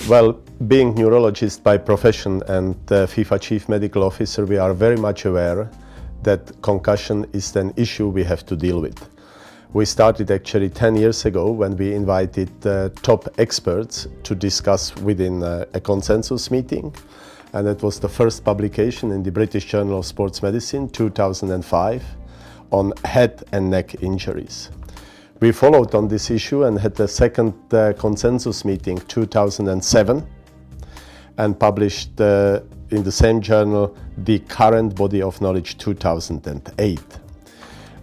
Well, being neurologist by profession and FIFA Chief Medical Officer, we are very much aware that concussion is an issue we have to deal with. We started actually 10 years ago when we invited top experts to discuss within a consensus meeting. And it was the first publication in the British Journal of Sports Medicine, 2005, on head and neck injuries. We followed on this issue and had the second consensus meeting 2007 and published in the same journal the current body of knowledge 2008.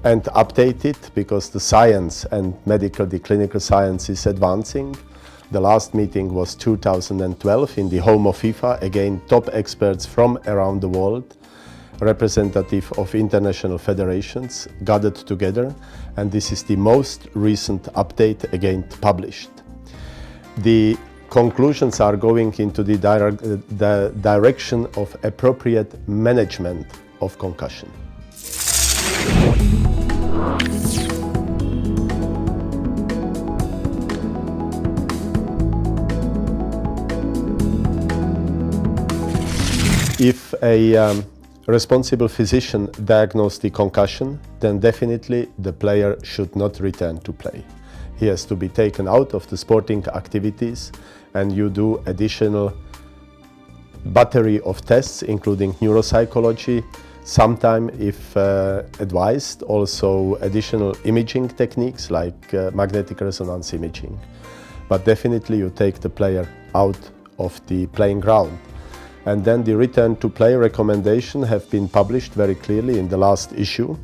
And updated because the science and the clinical science is advancing. The last meeting was 2012 in the home of FIFA, again top experts from around the world, representative of international federations gathered together, and this is the most recent update again published. The conclusions are going into the direction of appropriate management of concussion. If a responsible physician diagnoses the concussion, then definitely the player should not return to play. He has to be taken out of the sporting activities, and you do additional battery of tests, including neuropsychology, sometime, if advised, also additional imaging techniques like magnetic resonance imaging. But definitely you take the player out of the playing ground. And then the return to play recommendation have been published very clearly in the last issue.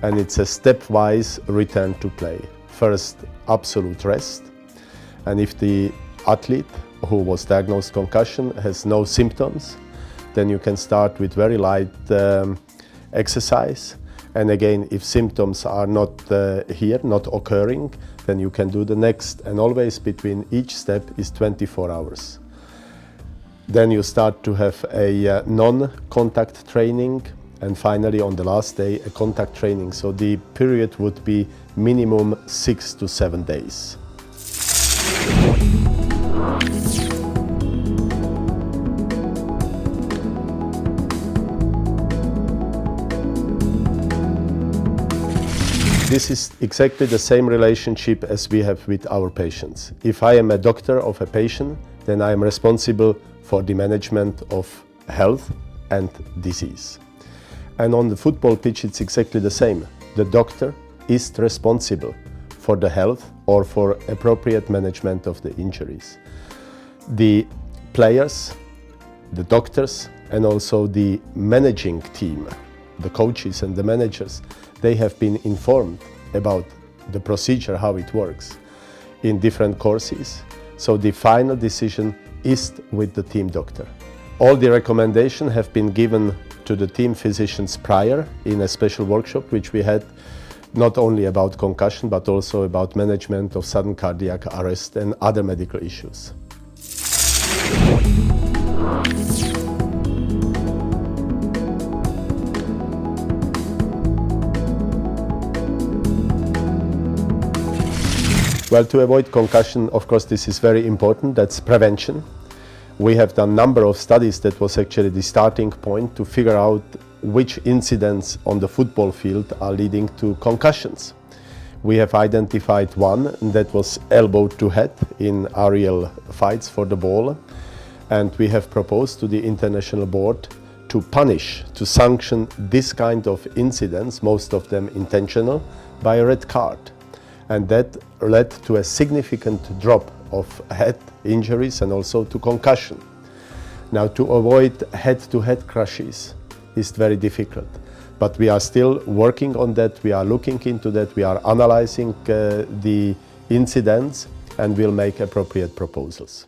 And it's a stepwise return to play. First, absolute rest. And if the athlete who was diagnosed concussion has no symptoms, then you can start with very light exercise. And again, if symptoms are not not occurring, then you can do the next. And always between each step is 24 hours. Then you start to have a non-contact training, and finally on the last day a contact training. So the period would be minimum 6 to 7 days. This is exactly the same relationship as we have with our patients. If I am a doctor of a patient, then I am responsible for the management of health and disease. And on the football pitch, it's exactly the same. The doctor is responsible for the health or for appropriate management of the injuries. The players, the doctors, and also the managing team, the coaches and the managers, they have been informed about the procedure, how it works in different courses. So the final decision is with the team doctor. All the recommendations have been given to the team physicians prior in a special workshop which we had, not only about concussion but also about management of sudden cardiac arrest and other medical issues. Well, to avoid concussion, of course, this is very important. That's prevention. We have done a number of studies that was actually the starting point to figure out which incidents on the football field are leading to concussions. We have identified one, and that was elbow to head in aerial fights for the ball. And we have proposed to the international board to punish, to sanction this kind of incidents, most of them intentional, by a red card. And that led to a significant drop of head injuries and also to concussion. Now, to avoid head-to-head crashes is very difficult, but we are still working on that. We are looking into that. We are analyzing the incidents and will make appropriate proposals.